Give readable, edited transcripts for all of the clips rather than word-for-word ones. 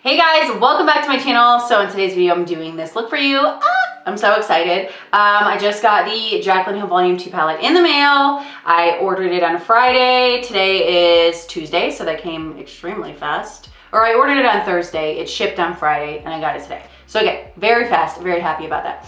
Hey guys, welcome back to my channel. So in today's video, I'm doing this look for you. I'm so excited. I just got the Jaclyn Hill Volume 2 palette in the mail. I ordered it on Friday. Today is Tuesday, so that came extremely fast. Or I ordered it on Thursday. It shipped on Friday, and I got it today. So again, very fast, very happy about that.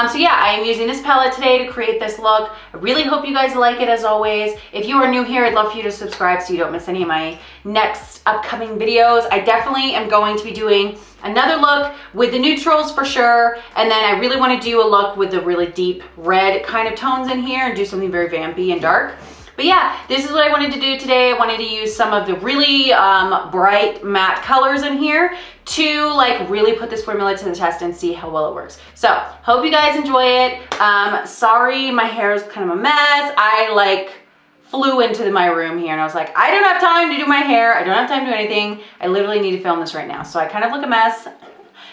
So yeah, I am using this palette today to create this look. I really hope you guys like it as always. If you are new here, I'd love for you to subscribe so you don't miss any of my next upcoming videos. I definitely am going to be doing another look with the neutrals for sure. And then I really want to do a look with the really deep red kind of tones in here and do something very vampy and dark. But yeah, this is what I wanted to do today. I wanted to use some of the really bright matte colors in here to like really put this formula to the test and see how well it works. So hope you guys enjoy it. Sorry, my hair is kind of a mess. I like flew into my room here and I was like, I don't have time to do my hair. I don't have time to do anything. I literally need to film this right now. So I kind of look a mess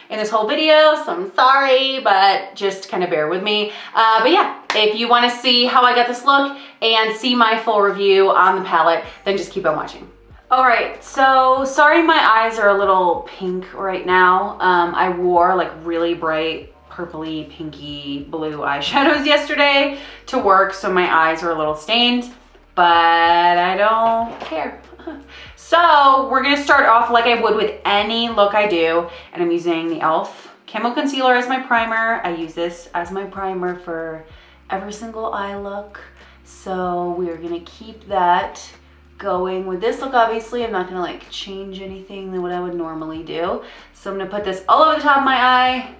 in this whole video, so I'm sorry, but just kind of bear with me. But yeah, if you want to see how I got this look and see my full review on the palette, then just keep on watching. All right, so sorry my eyes are a little pink right now. I wore like really bright purpley, pinky, blue eyeshadows yesterday to work, so my eyes are a little stained, but I don't care. So we're gonna start off like I would with any look I do, and I'm using the e.l.f. Camo Concealer as my primer. I use this as my primer for every single eye look. So we're gonna keep that going with this look. Obviously, I'm not gonna like change anything than what I would normally do. So I'm gonna put this all over the top of my eye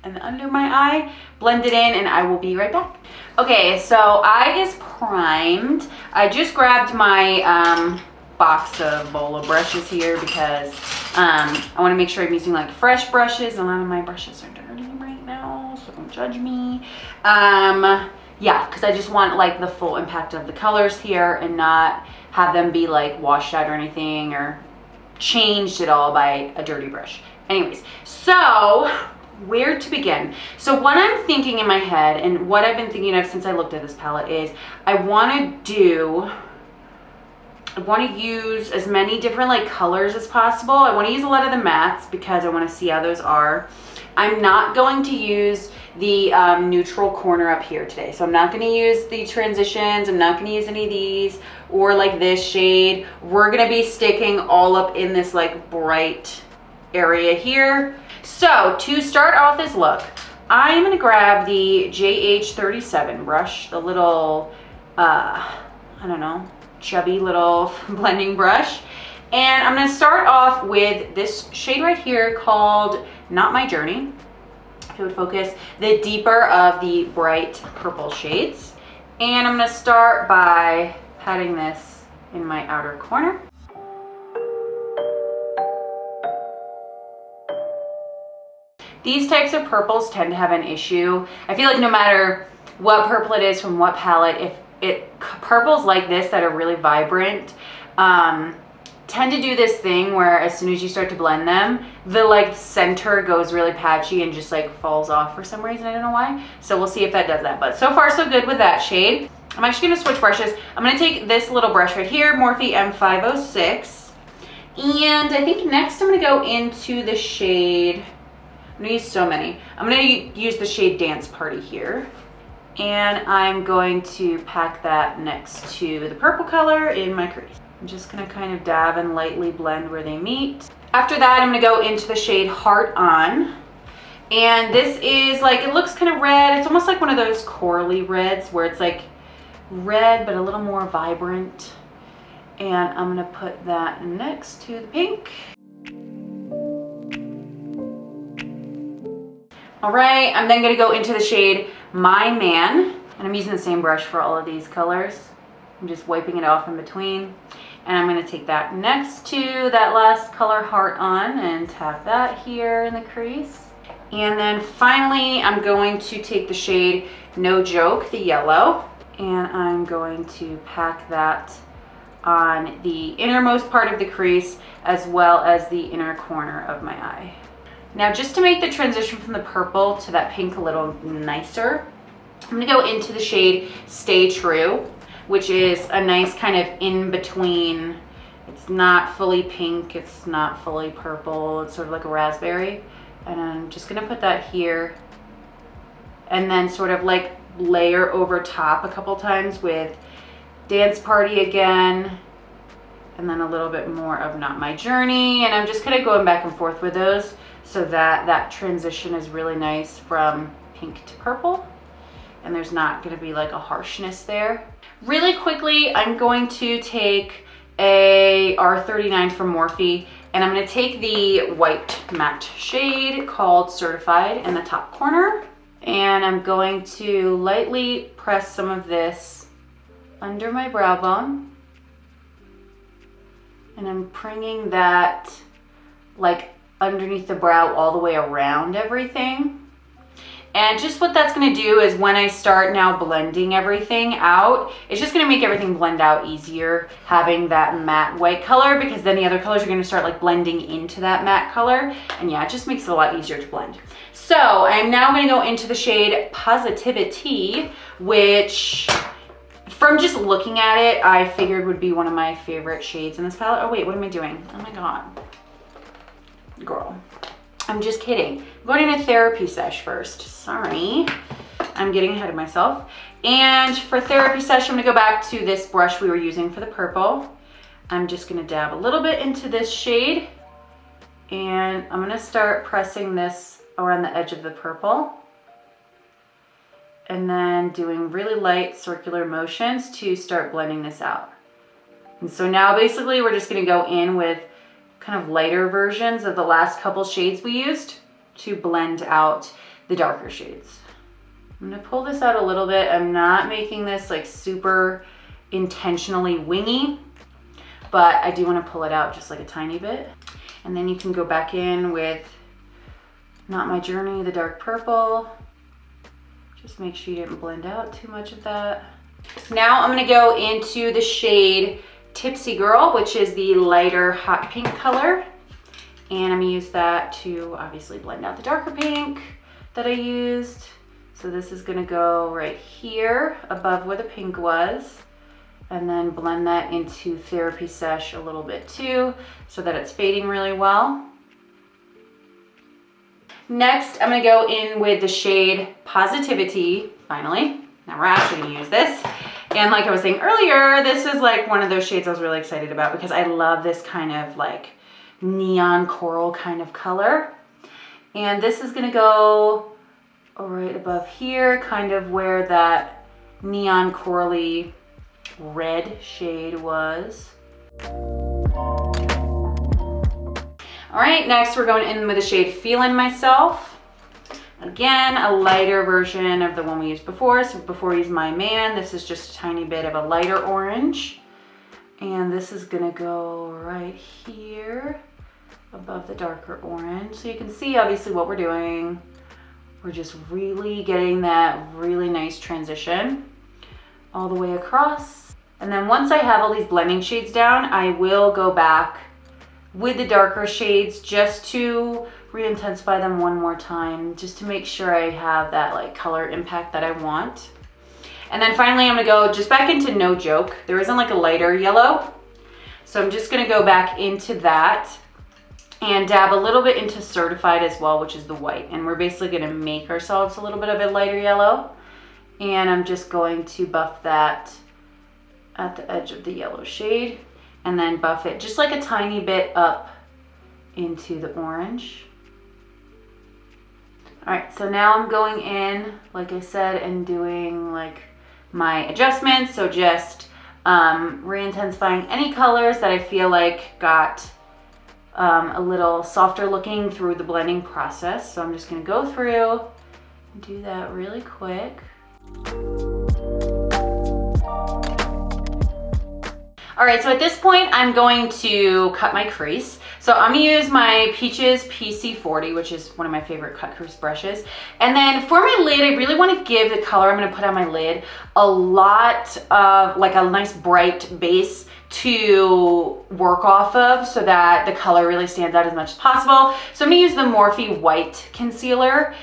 and under my eye, blend it in, and I will be right back. Okay, so eye is primed. I just grabbed my box of bowl of brushes here because I want to make sure I'm using like fresh brushes. A lot of my brushes are dirty right now, so don't judge me. Yeah, because I just want like the full impact of the colors here and not have them be like washed out or anything or changed at all by a dirty brush. Anyways, so where to begin? So what I'm thinking in my head and what I've been thinking of since I looked at this palette is I want to use as many different like colors as possible. I want to use a lot of the mattes because I want to see how those are. I'm not going to use the neutral corner up here today. So I'm not going to use the transitions. I'm not going to use any of these or like this shade. We're going to be sticking all up in this like bright area here. So to start off this look, I'm going to grab the JH37 brush, the little, I don't know, chubby little blending brush. And I'm going to start off with this shade right here called Not My Journey. If it would focus, the deeper of the bright purple shades. And I'm going to start by patting this in my outer corner. These types of purples tend to have an issue. I feel like no matter what purple it is from what palette, purples like this that are really vibrant tend to do this thing where as soon as you start to blend them, the like center goes really patchy and just like falls off for some reason. I don't know why. So we'll see if that does that. But so far so good with that shade. I'm actually going to switch brushes. I'm going to take this little brush right here, Morphe M506. And I think next I'm going to go into the shade, I'm going to use so many. I'm going to use the shade Dance Party here. And I'm going to pack that next to the purple color in my crease. I'm just gonna kind of dab and lightly blend where they meet. After that, I'm gonna go into the shade Heart On. And this is like, it looks kind of red. It's almost like one of those corally reds where it's like red, but a little more vibrant. And I'm gonna put that next to the pink. All right, I'm then gonna go into the shade My Man, and I'm using the same brush for all of these colors. I'm just wiping it off in between. And I'm gonna take that next to that last color, Heart On, and tap that here in the crease. And then finally, I'm going to take the shade No Joke, the yellow, and I'm going to pack that on the innermost part of the crease as well as the inner corner of my eye. Now, just to make the transition from the purple to that pink a little nicer, I'm gonna go into the shade Stay True, which is a nice kind of in between It's not fully pink, it's not fully purple, it's sort of like a raspberry. And I'm just gonna put that here and then sort of like layer over top a couple times with Dance Party again, and then a little bit more of Not My Journey. And I'm just kind of going back and forth with those so that that transition is really nice from pink to purple, and there's not going to be like a harshness there. Really quickly, I'm going to take a R39 from Morphe, and I'm going to take the white matte shade called Certified in the top corner, and I'm going to lightly press some of this under my brow bone, and I'm bringing that like underneath the brow all the way around everything. And just what that's gonna do is when I start now blending everything out, it's just gonna make everything blend out easier having that matte white color, because then the other colors are gonna start like blending into that matte color. And yeah, it just makes it a lot easier to blend. So I'm now gonna go into the shade Positivity, which from just looking at it, I figured would be one of my favorite shades in this palette. Oh wait, what am I doing? Oh my God, girl. I'm just kidding. I'm going in a therapy sesh first. Sorry, I'm getting ahead of myself. And for therapy sesh, I'm gonna go back to this brush we were using for the purple. I'm just gonna dab a little bit into this shade, and I'm gonna start pressing this around the edge of the purple, and then doing really light circular motions to start blending this out. And so now basically we're just gonna go in with kind of lighter versions of the last couple shades we used to blend out the darker shades. I'm gonna pull this out a little bit. I'm not making this like super intentionally wingy, but I do want to pull it out just like a tiny bit. And then you can go back in with Not My Journey, the dark purple. Just make sure you didn't blend out too much of that. Now I'm gonna go into the shade Tipsy Girl, which is the lighter hot pink color. And I'm gonna use that to obviously blend out the darker pink that I used. So this is gonna go right here above where the pink was, and then blend that into Therapy Sesh a little bit too, so that it's fading really well. Next, I'm gonna go in with the shade Positivity, finally. Now we're actually gonna use this. And like I was saying earlier, this is like one of those shades I was really excited about because I love this kind of like neon coral kind of color. And this is gonna go right above here, kind of where that neon corally red shade was. All right, next we're going in with the shade Feelin' Myself. Again, a lighter version of the one we used before. So before we used My Man, this is just a tiny bit of a lighter orange. And this is gonna go right here above the darker orange. So you can see obviously what we're doing. We're just really getting that really nice transition all the way across. And then once I have all these blending shades down, I will go back with the darker shades just to re-intensify them one more time, just to make sure I have that like color impact that I want. And then finally I'm gonna go just back into No Joke. There isn't like a lighter yellow, so I'm just gonna go back into that and dab a little bit into Certified as well, which is the white. And we're basically gonna make ourselves a little bit of a lighter yellow. And I'm just going to buff that at the edge of the yellow shade, and then buff it just like a tiny bit up into the orange. All right, so now I'm going in, like I said, and doing like my adjustments. So just re-intensifying any colors that I feel like got a little softer looking through the blending process. So I'm just gonna go through and do that really quick. All right, so at this point, I'm going to cut my crease. So I'm gonna use my Peaches PC40, which is one of my favorite cut crease brushes. And then for my lid, I really wanna give the color I'm gonna put on my lid a lot of, like a nice bright base to work off of so that the color really stands out as much as possible. So I'm gonna use the Morphe White Concealer,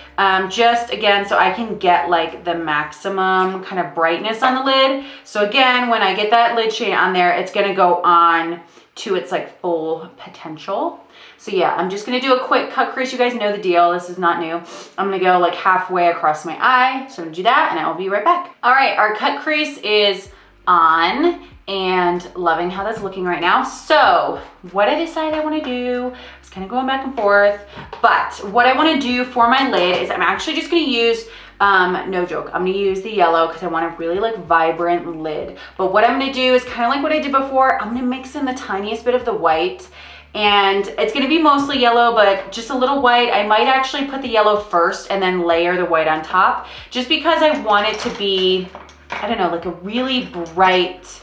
just again, so I can get like the maximum kind of brightness on the lid. So again, when I get that lid shade on there, it's gonna go on to its like full potential. So yeah, I'm just gonna do a quick cut crease. You guys know the deal, this is not new. I'm gonna go like halfway across my eye. So I'm gonna do that and I will be right back. All right, our cut crease is on and loving how that's looking right now. So what I decided I wanna do, I was kind of going back and forth, but what I wanna do for my lid is I'm actually just gonna use, no joke, I'm gonna use the yellow because I want a really like vibrant lid. But what I'm gonna do is kind of like what I did before, I'm gonna mix in the tiniest bit of the white, and it's gonna be mostly yellow, but just a little white. I might actually put the yellow first and then layer the white on top, just because I want it to be, I don't know, like a really bright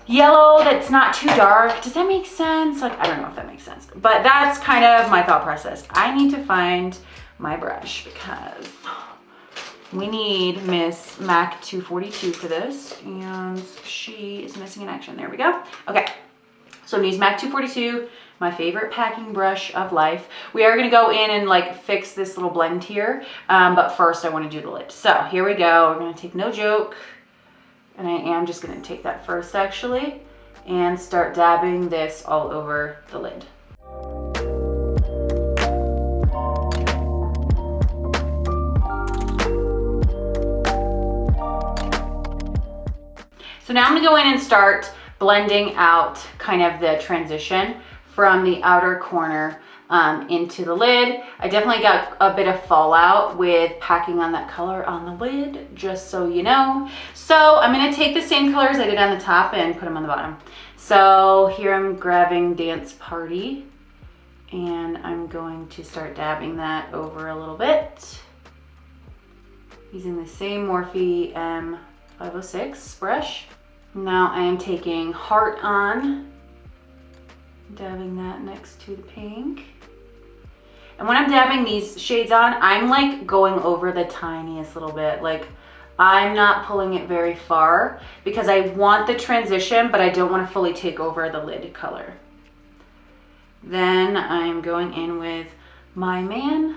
yellow that's not too dark. Does that make sense? Like, I don't know if that makes sense, but that's kind of my thought process. I need to find my brush because we need Miss MAC 242 for this, and she is missing in action. There we go. Okay, so I'm gonna use MAC 242, my favorite packing brush of life. We are gonna go in and like fix this little blend here, but first I wanna do the lid. So here we go, we're gonna take No Joke, and I am just gonna take that first actually, and start dabbing this all over the lid. So now I'm gonna go in and start blending out kind of the transition from the outer corner into the lid. I definitely got a bit of fallout with packing on that color on the lid, just so you know. So I'm gonna take the same colors I did on the top and put them on the bottom. So here I'm grabbing Dance Party, and I'm going to start dabbing that over a little bit using the same Morphe M506 brush. Now I am taking Heart On, dabbing that next to the pink. And when I'm dabbing these shades on, I'm like going over the tiniest little bit. Like, I'm not pulling it very far because I want the transition, but I don't want to fully take over the lid color. Then I'm going in with My Man.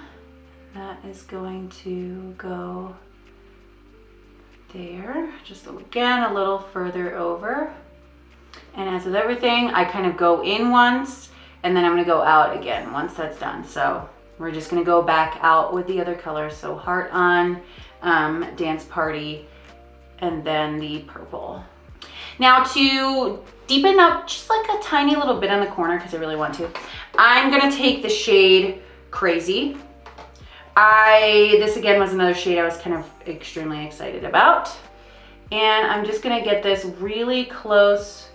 That is going to go there, just again a little further over. And as with everything, I kind of go in once and then I'm gonna go out again once that's done. So we're just gonna go back out with the other colors. So Heart On, Dance Party, and then the purple. Now to deepen up just like a tiny little bit on the corner, because I really want to, I'm gonna take the shade Crazy. This again was another shade I was kind of extremely excited about. And I'm just gonna get this really close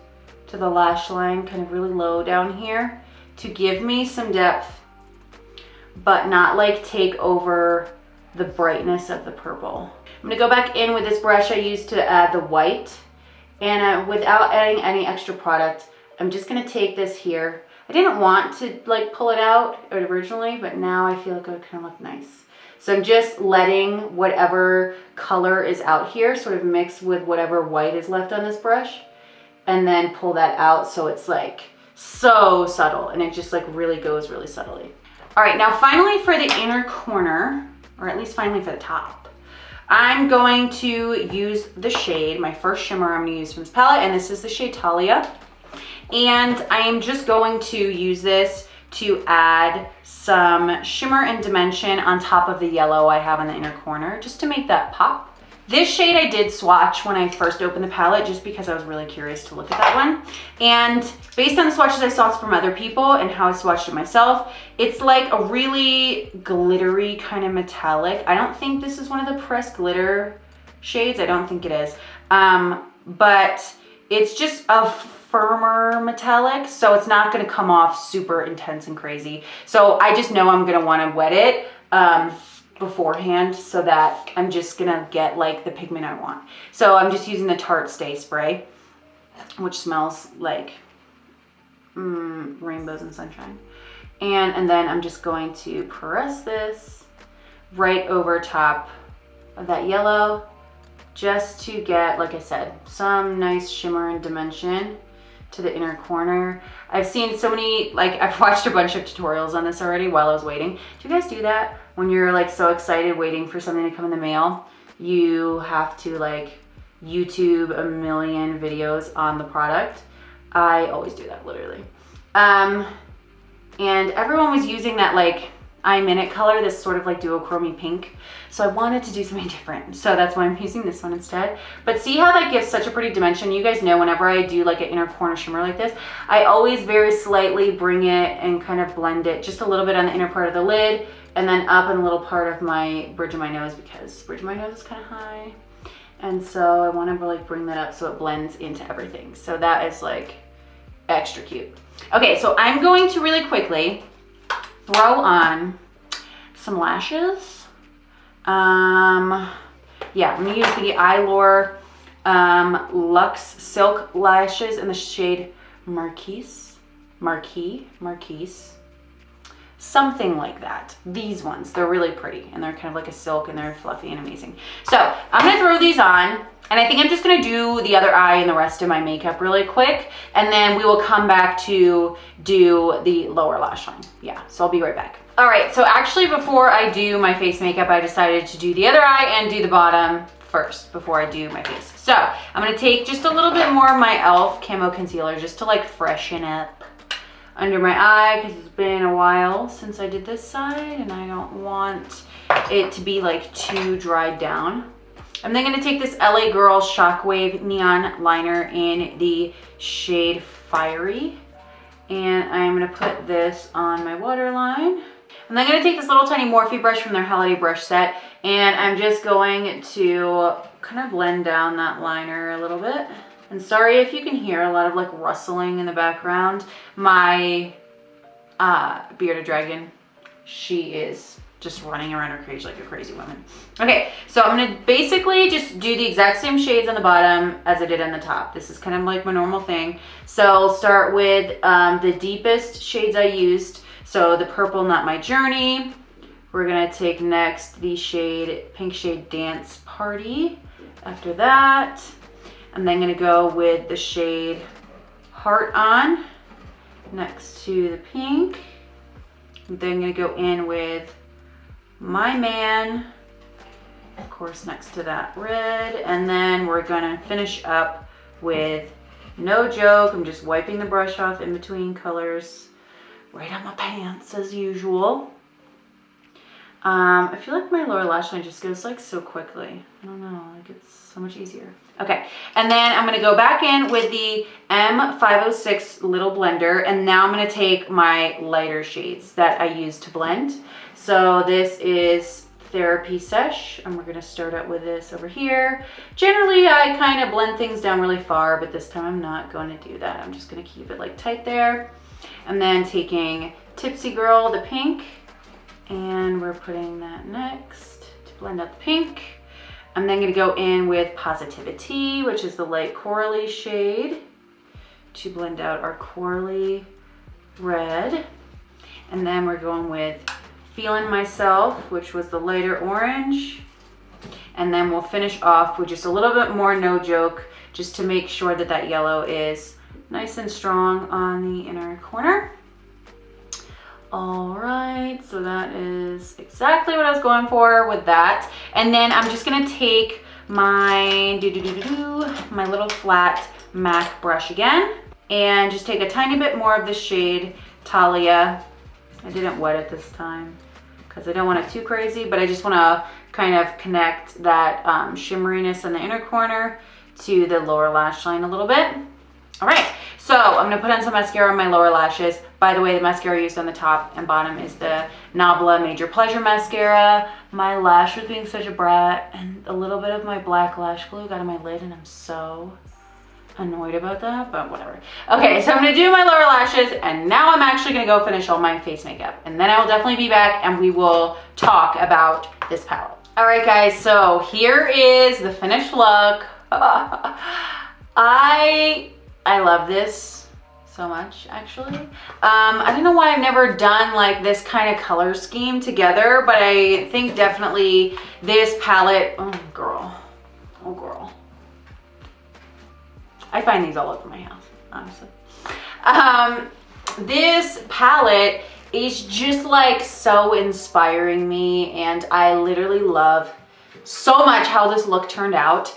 to the lash line, kind of really low down here, to give me some depth, but not like take over the brightness of the purple. I'm gonna go back in with this brush I used to add the white, and without adding any extra product, I'm just gonna take this here. I didn't want to like pull it out originally, but now I feel like it would kind of look nice. So I'm just letting whatever color is out here sort of mix with whatever white is left on this brush, and then pull that out so it's like so subtle, and it just like really goes really subtly. All right, now finally for the inner corner, or at least finally for the top, I'm going to use the shade, my first shimmer I'm gonna use from this palette, and this is the shade Talia. And I am just going to use this to add some shimmer and dimension on top of the yellow I have in the inner corner, just to make that pop. This shade I did swatch when I first opened the palette, just because I was really curious to look at that one. And based on the swatches I saw from other people and how I swatched it myself, it's like a really glittery kind of metallic. I don't think this is one of the pressed glitter shades. I don't think it is. But it's just a firmer metallic, so it's not gonna come off super intense and crazy. So I just know I'm gonna wanna wet it beforehand, so that I'm just gonna get like the pigment I want. So I'm just using the Tarte Stay Spray, which smells like rainbows and sunshine. And then I'm just going to press this right over top of that yellow, just to get, like I said, some nice shimmer and dimension. to the inner corner. I've seen so many, like I've watched a bunch of tutorials on this already while I was waiting. Do you guys do that? When you're like so excited waiting for something to come in the mail, you have to like YouTube a million videos on the product. I always do that, literally. And everyone was using that like iMinute color, this sort of like duochromy pink. So I wanted to do something different. So that's why I'm using this one instead. But see how that gives such a pretty dimension? You guys know whenever I do like an inner corner shimmer like this, I always very slightly bring it and kind of blend it just a little bit on the inner part of the lid and then up in a little part of my bridge of my nose because bridge of my nose is kind of high. And so I want to like bring that up so it blends into everything. So that is like extra cute. Okay, so I'm going to really quickly throw on some lashes. Yeah, I'm gonna use the EYLURE Luxe Silk Lashes in the shade Marquise, something like that. These ones, they're really pretty and they're kind of like a silk and they're fluffy and amazing. So I'm gonna throw these on and I think I'm just gonna do the other eye and the rest of my makeup really quick and then we will come back to do the lower lash line. Yeah, so I'll be right back. All right, so actually before I do my face makeup, I decided to do the other eye and do the bottom first before I do my face. So I'm gonna take just a little bit more of my e.l.f. Camo Concealer just to like freshen up under my eye because it's been a while since I did this side and I don't want it to be like too dried down. I'm then gonna take this LA Girl Shockwave Neon Liner in the shade Fiery and I'm gonna put this on my waterline. And then I'm gonna take this little tiny Morphe brush from their holiday brush set and I'm just going to kind of blend down that liner a little bit. And sorry if you can hear a lot of like rustling in the background. My bearded dragon, she is just running around her cage like a crazy woman. Okay, so I'm gonna basically just do the exact same shades on the bottom as I did on the top. This is kind of like my normal thing. So I'll start with the deepest shades I used. So the purple Not My Journey. We're gonna take next the shade, pink shade Dance Party. After that, I'm then gonna go with the shade Heart On next to the pink. I'm then gonna go in with My Man, of course, next to that red. And then we're gonna finish up with No Joke. I'm just wiping the brush off in between colors. Right on my pants as usual. I feel like my lower lash line just goes like so quickly. I don't know, like it's so much easier. Okay, and then I'm gonna go back in with the M506 little blender and now I'm gonna take my lighter shades that I use to blend. So this is Therapy Sesh and we're gonna start out with this over here. Generally, I kind of blend things down really far, but this time I'm not going to do that. I'm just gonna keep it like tight there. And then taking Tipsy Girl, the pink, and we're putting that next to blend out the pink. I'm then gonna go in with Positivity, which is the light corally shade, to blend out our corally red. And then we're going with Feeling Myself, which was the lighter orange. And then we'll finish off with just a little bit more No Joke, just to make sure that that yellow is nice and strong on the inner corner. All right, so that is exactly what I was going for with that. And then I'm just gonna take my my little flat MAC brush again and just take a tiny bit more of the shade Talia. I didn't wet it this time because I don't want it too crazy, but I just want to kind of connect that shimmeriness in the inner corner to the lower lash line a little bit. All right, so I'm gonna put on some mascara on my lower lashes. By the way, the mascara used on the top and bottom is the NABLA Major Pleasure Mascara. My lash was being such a brat and a little bit of my black lash glue got on my lid and I'm so annoyed about that, but whatever. Okay, so I'm gonna do my lower lashes and now I'm actually gonna go finish all my face makeup and then I will definitely be back and we will talk about this palette. All right guys, so here is the finished look. I love this so much, actually. I don't know why I've never done like this kind of color scheme together, but I think definitely this palette, oh girl. I find these all over my house, honestly. This palette is just like so inspiring me, and I literally love so much how this look turned out.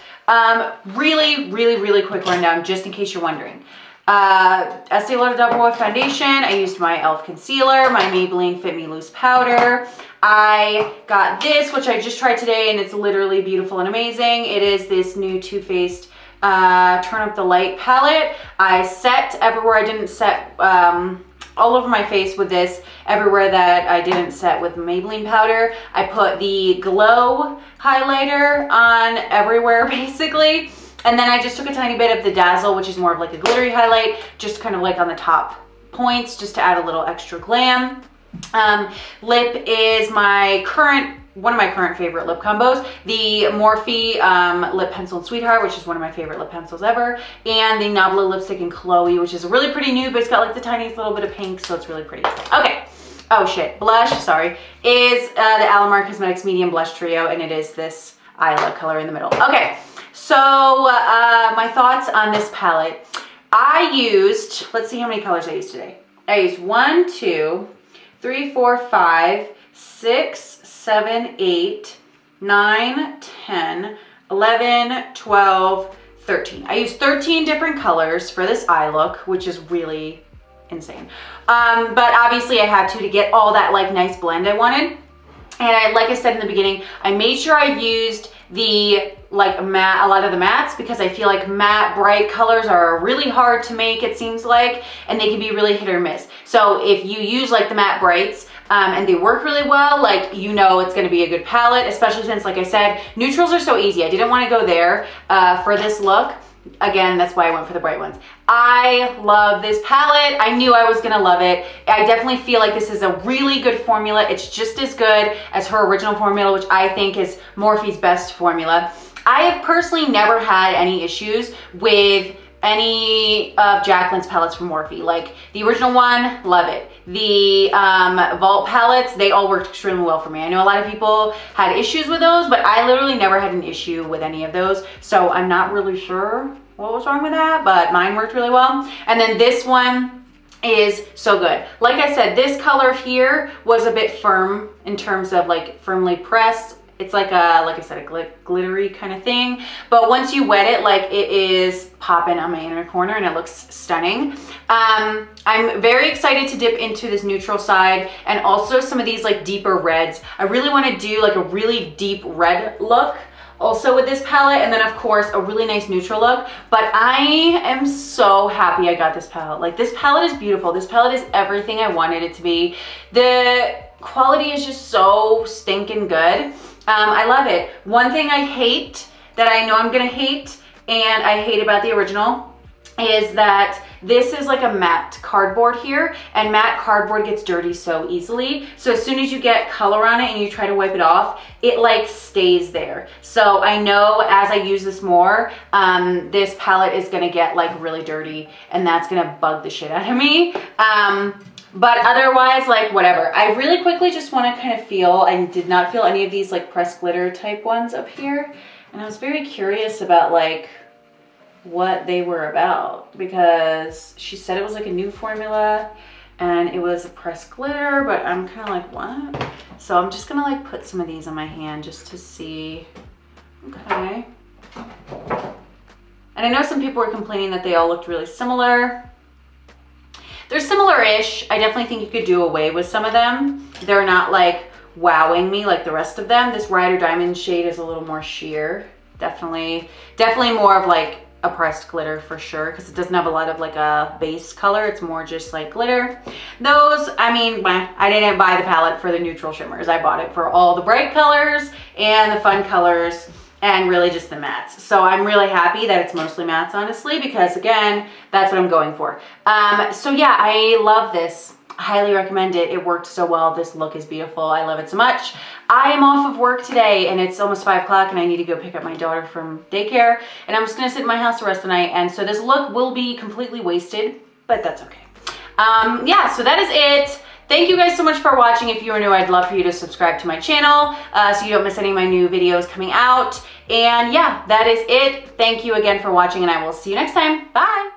Really quick rundown, just in case you're wondering. Estee Lauder Double Wear Foundation. I used my e.l.f. concealer, my Maybelline Fit Me Loose powder. I got this, which I just tried today, and it's literally beautiful and amazing. It is this new Too Faced Turn Up the Light palette. I set everywhere I didn't set, all over my face with this. Everywhere that I didn't set with Maybelline powder, I put the Glow highlighter on everywhere basically. And then I just took a tiny bit of the Dazzle, which is more of like a glittery highlight, just kind of like on the top points, just to add a little extra glam. Lip is my one of my current favorite lip combos, the Morphe Lip Pencil and Sweetheart, which is one of my favorite lip pencils ever, and the NABLA lipstick in Chloe, which is a really pretty nude, but it's got like the tiniest little bit of pink, so it's really pretty. Okay, oh shit, blush, sorry, is the ALAMAR Cosmetics Medium Blush Trio, and it is this Isla color in the middle. Okay, so my thoughts on this palette. I used, let's see how many colors I used today. I used 1, 2, 3, 4, 5, 6, 7, 8, 9, 10, 11, 12, 13. I used 13 different colors for this eye look, which is really insane. But obviously I had to get all that like nice blend I wanted. And like I said in the beginning, I made sure I used the like matte, a lot of the mattes, because I feel like matte bright colors are really hard to make, it seems like, and they can be really hit or miss. So if you use like the matte brights and they work really well, like, you know, it's going to be a good palette, especially since, like I said, neutrals are so easy. I didn't want to go there for this look. Again, that's why I went for the bright ones. I love this palette. I knew I was gonna love it. I definitely feel like this is a really good formula. It's just as good as her original formula, which I think is Morphe's best formula. I have personally never had any issues with any of Jaclyn's palettes from Morphe. Like the original one, love it. The Vault palettes, they all worked extremely well for me. I know a lot of people had issues with those, but I literally never had an issue with any of those. So I'm not really sure what was wrong with that, but mine worked really well. And then this one is so good. Like I said, this color here was a bit firm in terms of like firmly pressed. It's like a, like I said, a glittery kind of thing. But once you wet it, like it is popping on my inner corner and it looks stunning. I'm very excited to dip into this neutral side and also some of these like deeper reds. I really want to do like a really deep red look also with this palette, and then of course a really nice neutral look. But I am so happy I got this palette. Like this palette is beautiful. This palette is everything I wanted it to be. The quality is just so stinking good. I love it. One thing I hate, that I know I'm gonna hate, and I hate about the original, is that this is like a matte cardboard here, and matte cardboard gets dirty so easily. So as soon as you get color on it and you try to wipe it off, it like stays there. So I know as I use this more, this palette is gonna get like really dirty, and that's gonna bug the shit out of me. But otherwise, like whatever. I really quickly just want to kind of feel, I did not feel any of these like pressed glitter type ones up here. And I was very curious about like what they were about, because she said it was like a new formula and it was a pressed glitter, but I'm kind of like, what? So I'm just gonna like put some of these on my hand just to see. Okay. And I know some people were complaining that they all looked really similar. They're similar-ish. I definitely think you could do away with some of them. They're not like wowing me like the rest of them. This Rider Diamond shade is a little more sheer. Definitely more of like a pressed glitter for sure, because it doesn't have a lot of like a base color. It's more just like glitter. Those, I mean, I didn't buy the palette for the neutral shimmers. I bought it for all the bright colors and the fun colors, and really just the mattes. So I'm really happy that it's mostly mattes, honestly, because again, that's what I'm going for. So yeah, I love this. Highly recommend it. It worked so well. This look is beautiful. I love it so much. I am off of work today and it's almost 5 o'clock and I need to go pick up my daughter from daycare, and I'm just gonna sit in my house the rest of the night. And so this look will be completely wasted, but that's okay. Yeah, so that is it. Thank you guys so much for watching. If you are new, I'd love for you to subscribe to my channel so you don't miss any of my new videos coming out. And yeah, that is it. Thank you again for watching, and I will see you next time. Bye.